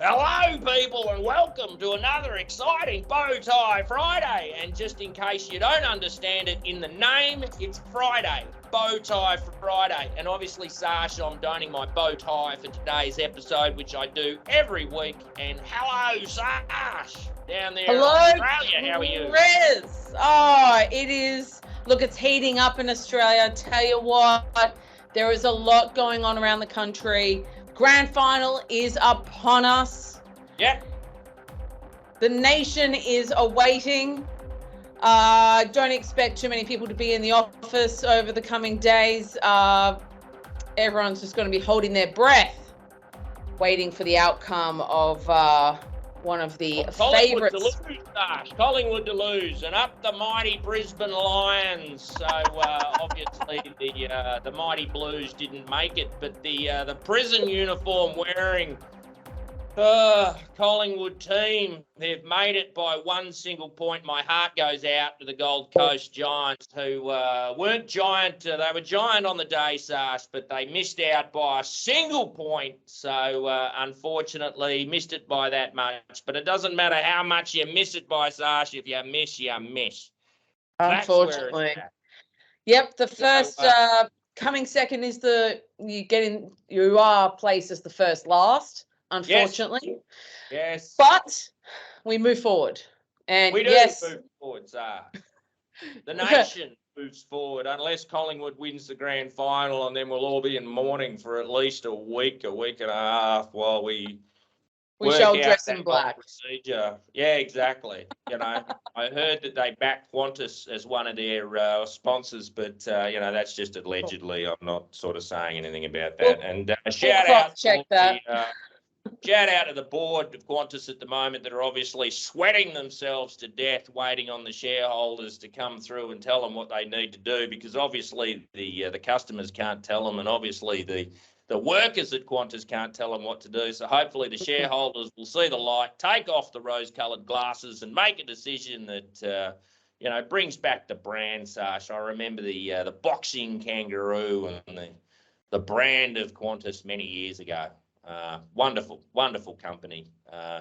Hello, people, and welcome to another exciting Bow Tie Friday. And just in case you don't understand it, in the name, it's Friday. Bow Tie Friday. And obviously, Saasha, I'm donning my bow tie for today's episode, which I do every week. And hello, Sash, down there Hello, in Australia. How are you? Chris. Oh, it is. Look, it's heating up in Australia. Tell you what, there is a lot going on around the country. Grand final is upon us. Yep. The nation is awaiting. Don't expect too many people to be in the office over the coming days. Everyone's just going to be holding their breath, waiting for the outcome of one of the favourites. Collingwood to lose, and up the mighty Brisbane Lions. So obviously the mighty Blues didn't make it, but the prison uniform wearing Collingwood team, they've made it by one single point. My heart goes out to the Gold Coast Giants, who weren't giant. They were giant on the day, Sash, but they missed out by a single point. So unfortunately, missed it by that much. But it doesn't matter how much you miss it by, Sash. If you miss, you miss. Unfortunately. Yep. The first coming second is you are placed as the first last. Unfortunately, yes, but we move forward, and we do move forward, sir. The nation moves forward unless Collingwood wins the grand final, and then we'll all be in mourning for at least a week and a half while we shall dress in black. Procedure. Yeah, exactly. I heard that they backed Qantas as one of their sponsors, but that's just allegedly. I'm not sort of saying anything about that. And shout out to the board of Qantas at the moment that are obviously sweating themselves to death, waiting on the shareholders to come through and tell them what they need to do, because obviously the customers can't tell them, and obviously the workers at Qantas can't tell them what to do. So hopefully the shareholders will see the light, take off the rose-coloured glasses, and make a decision that brings back the brand. Sash, I remember the boxing kangaroo and the brand of Qantas many years ago. Wonderful company.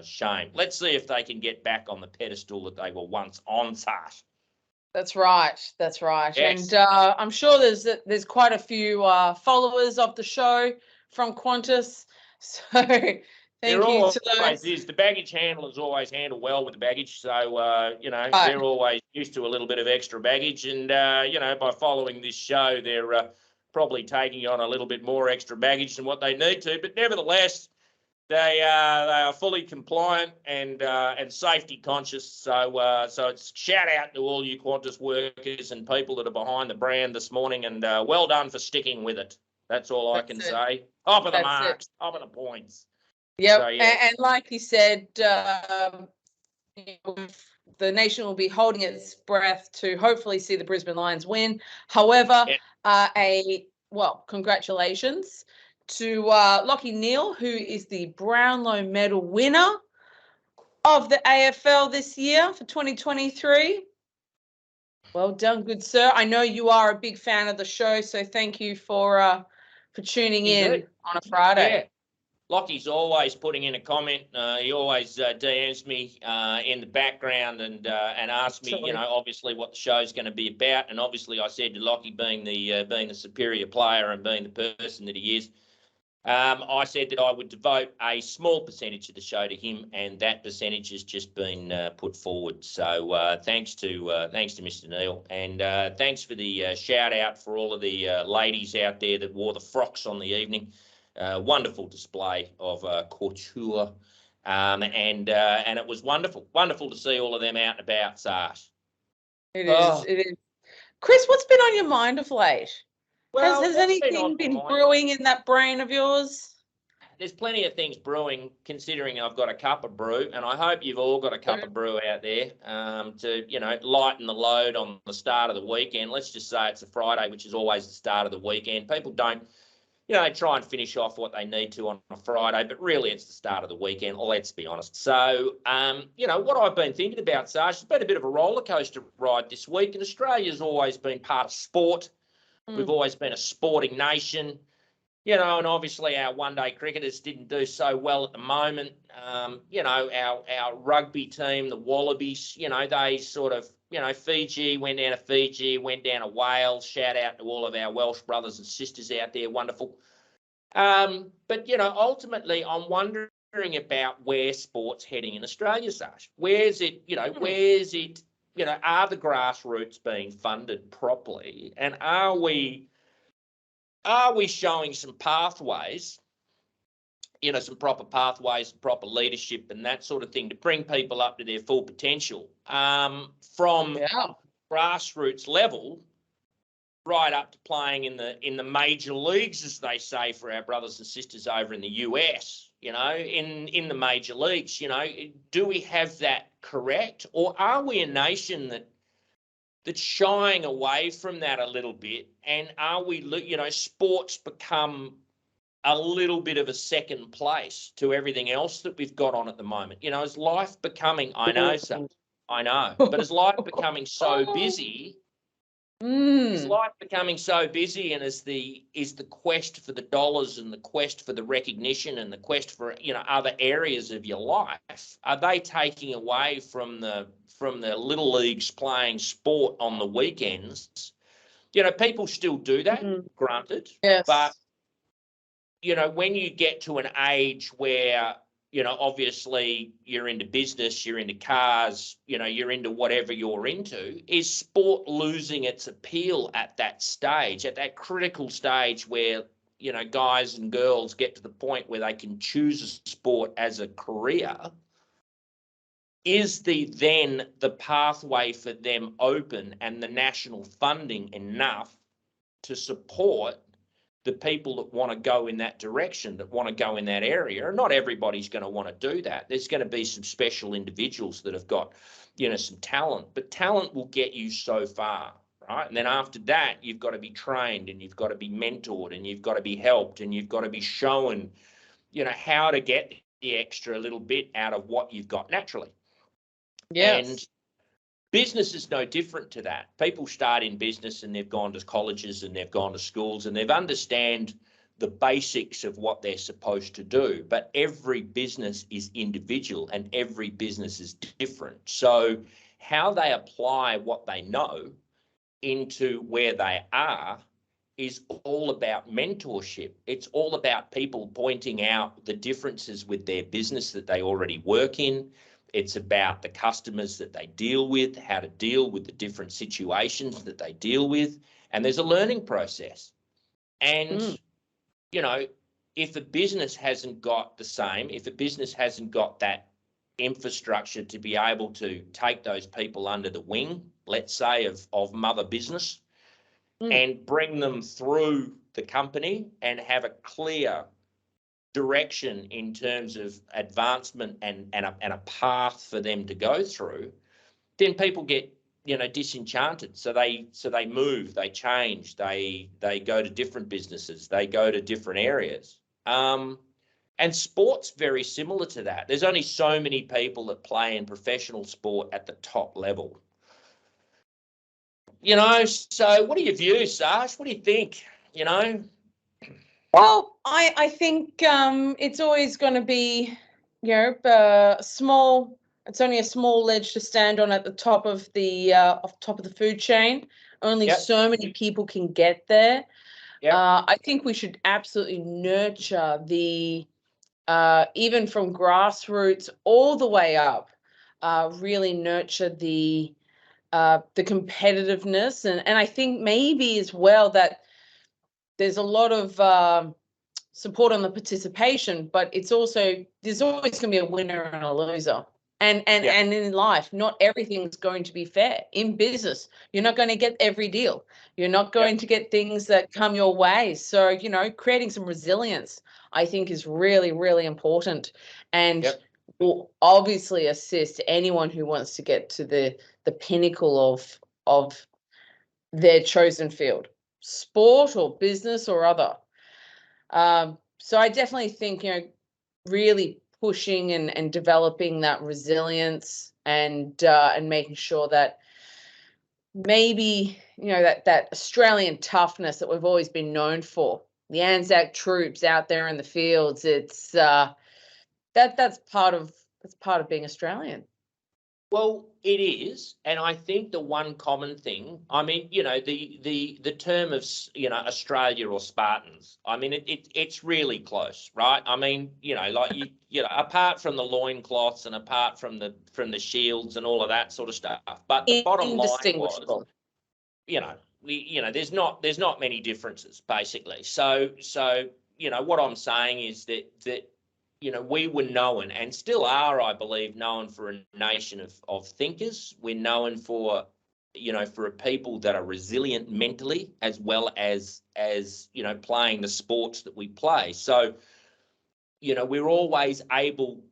Shame. Let's see if they can get back on the pedestal that they were once on, Sash. That's right. Yes. And I'm sure there's quite a few followers of the show from Qantas. So thank you to those. The baggage handlers always handle well with the baggage. So, they're always used to a little bit of extra baggage. And, by following this show, they're probably taking on a little bit more extra baggage than what they need to. But nevertheless, they are fully compliant and safety conscious. So it's shout out to all you Qantas workers and people that are behind the brand this morning, and well done for sticking with it. That's all I can say. Top of the marks, top of the points. Yep. So, yeah. And like you said, the nation will be holding its breath to hopefully see the Brisbane Lions win. However, congratulations to Lachie Neale, who is the Brownlow Medal winner of the AFL this year for 2023. Well done, good sir. I know you are a big fan of the show, so thank you for tuning in on a Friday. Yeah. Lockie's always putting in a comment. He always DMs me in the background and asks me, obviously what the show's going to be about. And obviously, I said to Lockie, being the superior player and being the person that he is, I said that I would devote a small percentage of the show to him, and that percentage has just been put forward. So thanks to Mr. Neale, and thanks for the shout out for all of the ladies out there that wore the frocks on the evening. Wonderful display of couture, and it was wonderful to see all of them out and about, Sash. It is. Chris, what's been on your mind of late? Well, has anything been brewing in that brain of yours? There's plenty of things brewing, considering I've got a cup of brew, and I hope you've all got a cup of brew out there to lighten the load on the start of the weekend. Let's just say it's a Friday, which is always the start of the weekend. People don't. They try and finish off what they need to on a Friday, but really it's the start of the weekend, let's be honest. So, what I've been thinking about, Sash, it's been a bit of a roller coaster ride this week, and Australia's always been part of sport. We've always been a sporting nation. And obviously our one-day cricketers didn't do so well at the moment. Our rugby team, the Wallabies, they sort of, Fiji, went down to Fiji, went down to Wales. Shout out to all of our Welsh brothers and sisters out there. Wonderful. But, ultimately I'm wondering about where sport's heading in Australia, Sash. Where's it, are the grassroots being funded properly? And are we showing some pathways, some proper pathways, proper leadership and that sort of thing to bring people up to their full potential from grassroots level right up to playing in the major leagues, as they say, for our brothers and sisters over in the US, in the major leagues, do we have that correct? Or are we a nation that's shying away from that a little bit? And are we, sports become a little bit of a second place to everything else that we've got on at the moment? Is life becoming, I know, but is life becoming so busy? Is life becoming so busy, and is the quest for the dollars and the quest for the recognition and the quest for other areas of your life, are they taking away from the little leagues playing sport on the weekends? People still do that, granted, yes. But when you get to an age where obviously you're into business, you're into cars, you're into whatever you're into, is sport losing its appeal at that stage, at that critical stage where, guys and girls get to the point where they can choose a sport as a career? Is then the pathway for them open and the national funding enough to support the people that want to go in that direction, that want to go in that area? And not everybody's going to want to do that. There's going to be some special individuals that have got, some talent, but talent will get you so far, right? And then after that, you've got to be trained and you've got to be mentored and you've got to be helped and you've got to be shown, how to get the extra little bit out of what you've got naturally. Yes. And business is no different to that. People start in business and they've gone to colleges and they've gone to schools and they've understand the basics of what they're supposed to do. But every business is individual and every business is different. So how they apply what they know into where they are is all about mentorship. It's all about people pointing out the differences with their business that they already work in. It's about the customers that they deal with, how to deal with the different situations that they deal with. And there's a learning process. And, if a business hasn't got the same, if a business hasn't got that infrastructure to be able to take those people under the wing, let's say, of mother business, and bring them through the company and have a clear direction in terms of advancement and a path for them to go through, then people get disenchanted. So they move, they change, they go to different businesses, they go to different areas. And sport's very similar to that. There's only so many people that play in professional sport at the top level. So what do you view, Sash? What do you think? Well, I think it's always going to be, small. It's only a small ledge to stand on at the top of the food chain. Only so many people can get there. I think we should absolutely nurture the even from grassroots all the way up. Really nurture the competitiveness, and I think maybe as well that there's a lot of support on the participation, but it's also, there's always going to be a winner and a loser. And in life, not everything's going to be fair. In business, you're not going to get every deal. You're not going to get things that come your way. So, creating some resilience, I think, is really, really important. And will obviously assist anyone who wants to get to the pinnacle of their chosen field, sport or business or other. So I definitely think, really pushing and developing that resilience and making sure that maybe, that Australian toughness that we've always been known for, the Anzac troops out there in the fields. It's that's part of being Australian. Well, it is, and I think the one common thing, I mean, the term of, Australia or Spartans, I mean, it's really close, right? I mean, like apart from the loincloths and apart from the shields and all of that sort of stuff, but the bottom line was, there's not many differences basically. So what I'm saying is that we were known and still are, I believe, known for a nation of thinkers. We're known for, for a people that are resilient mentally as well as playing the sports that we play. So, we're always able,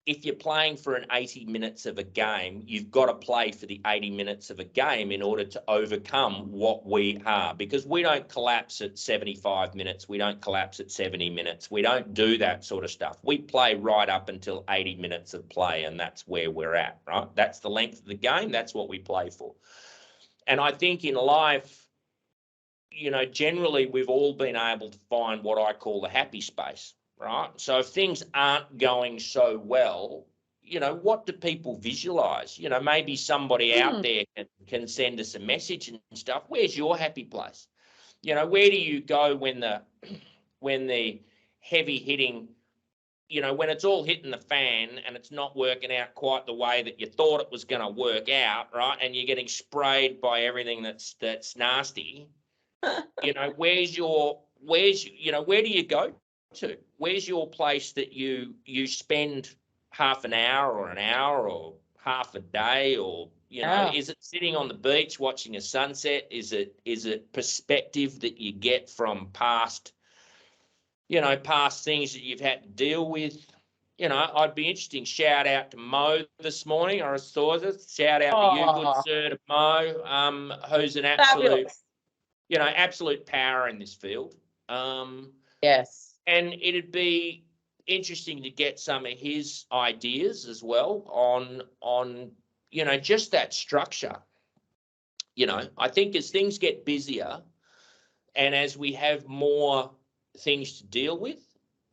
if you're playing for an 80 minutes of a game, you've got to play for the 80 minutes of a game in order to overcome what we are, because we don't collapse at 75 minutes. We don't collapse at 70 minutes. We don't do that sort of stuff. We play right up until 80 minutes of play, and that's where we're at, right? That's the length of the game. That's what we play for. And I think in life, generally we've all been able to find what I call the happy space. Right. So if things aren't going so well, what do people visualize? Maybe somebody out there can send us a message and stuff. Where's your happy place? Where do you go when the heavy hitting, when it's all hitting the fan and it's not working out quite the way that you thought it was going to work out, right? And you're getting sprayed by everything that's nasty. Where do you go to? Where's your place that you spend half an hour or half a day, or is it sitting on the beach watching a sunset? Is it perspective that you get from past things that you've had to deal with? I'd be interesting. Shout out to Mo this morning. I saw this. Shout out to you, good sir, to Mo, who's an absolute power in this field. Yes. And it'd be interesting to get some of his ideas as well on just that structure. I think as things get busier and as we have more things to deal with,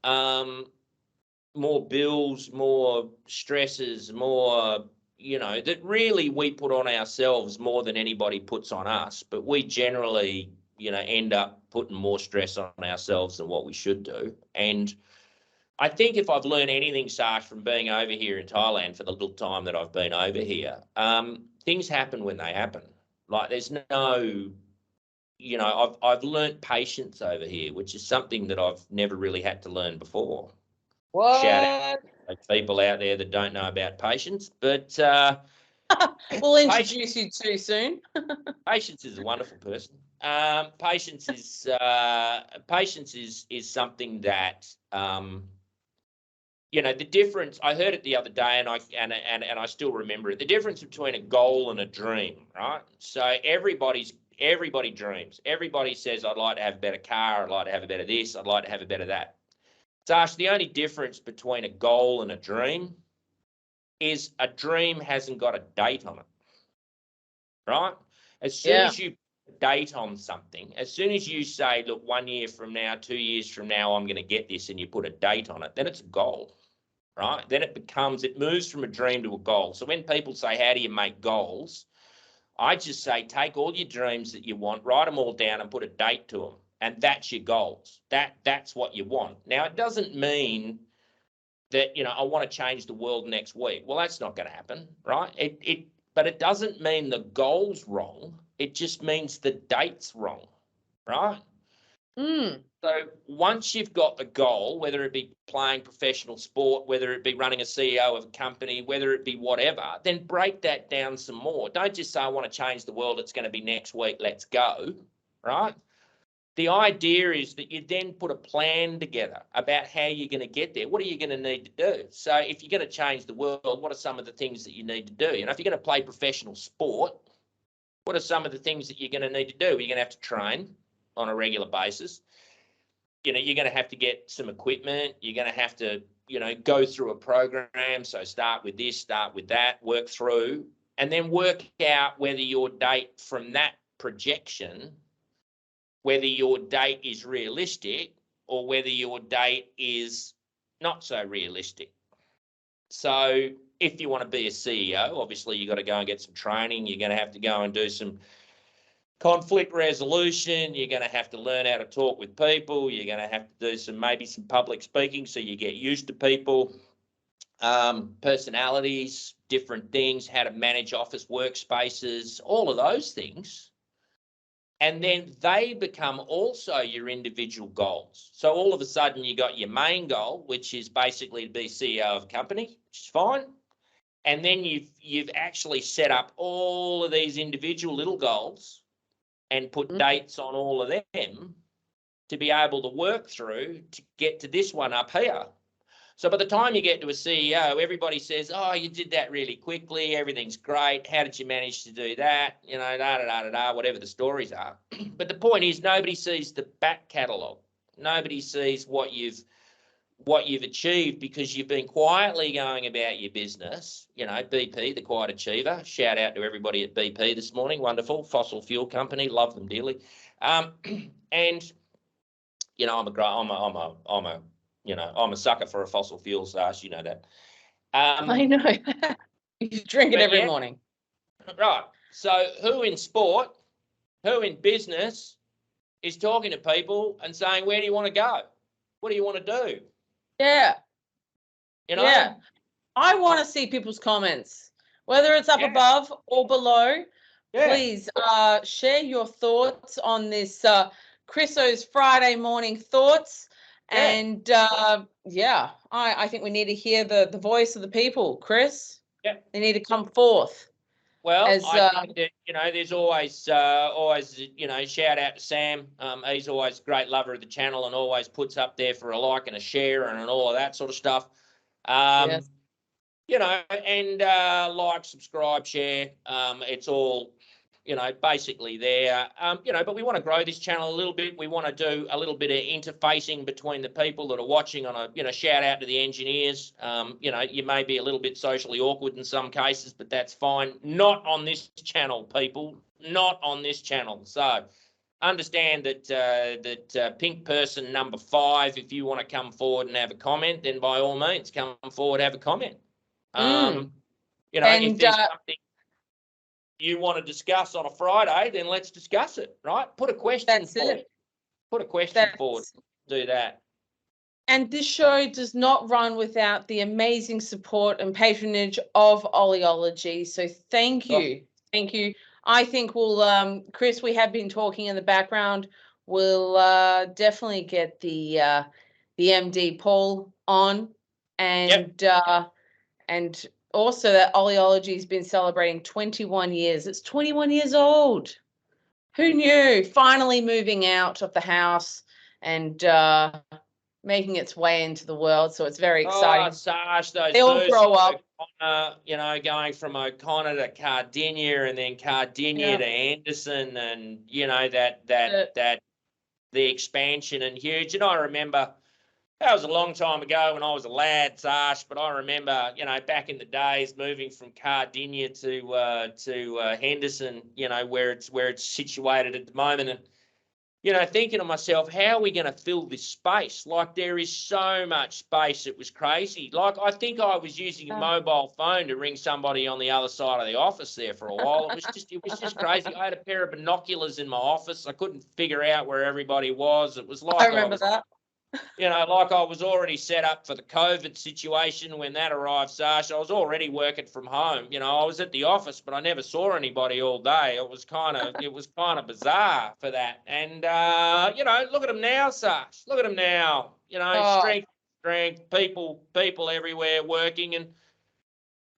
more bills, more stresses, more, that really we put on ourselves more than anybody puts on us, but we generally end up putting more stress on ourselves than what we should do. And I think if I've learned anything, Sash, from being over here in Thailand for the little time that I've been over here, things happen when they happen. Like there's no, I've learned patience over here, which is something that I've never really had to learn before. What? Shout out to people out there that don't know about patience, but we'll introduce you too soon. Patience is a wonderful person. Patience is something that the difference. I heard it the other day, and I still remember it. The difference between a goal and a dream, right? So everybody dreams. Everybody says, "I'd like to have a better car. I'd like to have a better this. I'd like to have a better that." Sash, the only difference between a goal and a dream is a dream hasn't got a date on it, right? As soon as you put a date on something, as soon as you say, look, 1 year from now, 2 years from now, I'm going to get this, and you put a date on it, then it's a goal, right? Then it moves from a dream to a goal. So when people say, how do you make goals? I just say, take all your dreams that you want, write them all down and put a date to them. And that's your goals. That's what you want. Now, it doesn't mean that, I want to change the world next week. Well, that's not going to happen, right? But it doesn't mean the goal's wrong. It just means the date's wrong, right? So once you've got the goal, whether it be playing professional sport, whether it be running a CEO of a company, whether it be whatever, then break that down some more. Don't just say, I want to change the world. It's going to be next week. Let's go, right? The idea is that you then put a plan together about how you're going to get there. What are you going to need to do? So if you're going to change the world, what are some of the things that you need to do? If you're going to play professional sport, what are some of the things that you're going to need to do? You're going to have to train on a regular basis. You're going to have to get some equipment. You're going to have to, go through a program. So start with this, start with that, work through, and then work out whether your date from that projection whether your date is realistic or whether your date is not so realistic. So if you want to be a CEO, obviously you've got to go and get some training. You're going to have to go and do some conflict resolution. You're going to have to learn how to talk with people. You're going to have to do maybe some public speaking so you get used to people, personalities, different things, how to manage office workspaces, all of those things. And then they become also your individual goals. So all of a sudden you got your main goal, which is basically to be CEO of a company, which is fine. And then you've actually set up all of these individual little goals and put dates on all of them to be able to work through to get to this one up here. So by the time you get to a CEO, everybody says, oh, you did that really quickly. Everything's great. How did you manage to do that? You know, whatever the stories are. But the point is nobody sees the back catalogue. Nobody sees what you've achieved because you've been quietly going about your business. You know, BP, the quiet achiever. Shout out to everybody at BP this morning. Wonderful. Fossil fuel company. Love them dearly. And, you know, I'm a sucker for a fossil fuel, Sash, you know that. I know. You drink it every morning. Right. So who in sport, who in business is talking to people and saying, where do you want to go? What do you want to do? Yeah. You know? Yeah. I want to see people's comments, whether it's up above or below. Yeah. Please share your thoughts on this Chriso's Friday morning thoughts. Yeah. And I think we need to hear the voice of the people, Chris. Yeah. They need to come forth. Well, I think that, you know, there's always, you know, shout out to Sam. He's always a great lover of the channel and always puts up there for a like and a share and all of that sort of stuff. Yes. You know, and like, subscribe, share. It's all, you know, basically there. You know, but we want to grow this channel a little bit. We want to do a little bit of interfacing between the people that are watching on you know, shout out to the engineers. You know, you may be a little bit socially awkward in some cases, but that's fine. Not on this channel, people. Not on this channel. So understand that pink person number 5, if you want to come forward and have a comment, then by all means, come forward, have a comment. You know, if there's something you want to discuss on a Friday, then let's discuss it, right? Put a question forward. Put a question forward. Do that. And this show does not run without the amazing support and patronage of OLEOLOGY. So thank you. Thank you. I think we'll, Chris, we have been talking in the background. We'll definitely get the MD Paul on, and and also that OLEOLOGY has been celebrating 21 years. It's 21 years old. Who knew? Finally moving out of the house and making its way into the world. So it's very exciting. Oh, Sash, those they all grow up. You know, going from O'Connor to Cardinia and then Cardinia to Anderson, and you know that the expansion and huge. And I remember that was a long time ago when I was a lad, Sash, but I remember, you know, back in the days moving from Cardinia to Henderson, you know, where it's situated at the moment, and you know, thinking to myself, how are we going to fill this space? Like, there is so much space. It was crazy. Like, I think I was using a mobile phone to ring somebody on the other side of the office there for a while. It was just crazy. I had a pair of binoculars in my office. I couldn't figure out where everybody was. It was like I remember that. You know, like I was already set up for the COVID situation when that arrived, Sash. I was already working from home. You know, I was at the office, but I never saw anybody all day. It was kind of bizarre for that. And, you know, look at them now, Sash. Look at them now. You know, strength, people everywhere working, and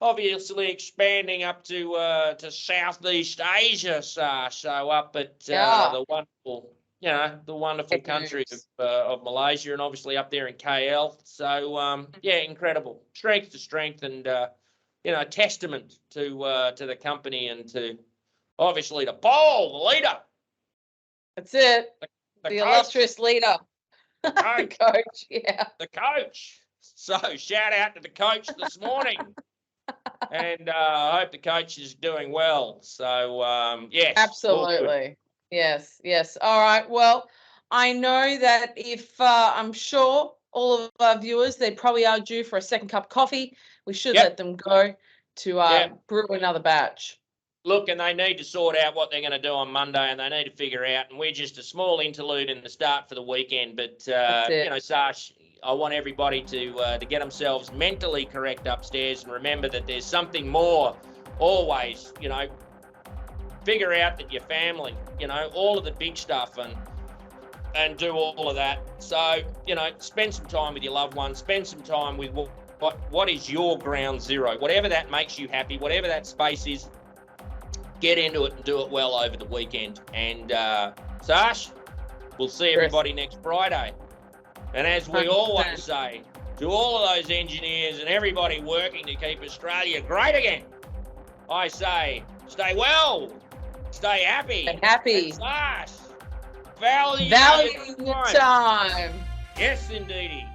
obviously expanding up to Southeast Asia, Sash. So up at the wonderful... You know, the wonderful country of Malaysia, and obviously up there in KL. So, yeah, incredible. Strength to strength, and, you know, testament to the company and to, obviously, to Paul, the leader. That's it. The illustrious leader. The coach, yeah. The coach. So, shout out to the coach this morning. And I hope the coach is doing well. So, yes. Absolutely. Yes, yes. All right. Well, I know that if I'm sure all of our viewers, they probably are due for a second cup of coffee. We should Yep. let them go to brew another batch. Look, and they need to sort out what they're going to do on Monday, and they need to figure out. And we're just a small interlude in the start for the weekend. But Sash, I want everybody to get themselves mentally correct upstairs, and remember that there's something more. Always, figure out that your family, all of the big stuff, and do all of that. So, spend some time with your loved ones. Spend some time with what is your ground zero, whatever that makes you happy, whatever that space is. Get into it and do it well over the weekend. And Sash, we'll see everybody next Friday. And as we 100%. always say, to all of those engineers and everybody working to keep Australia great again, I say, stay well, stay happy. Stay happy. And Sash, value your time. Yes, indeedy.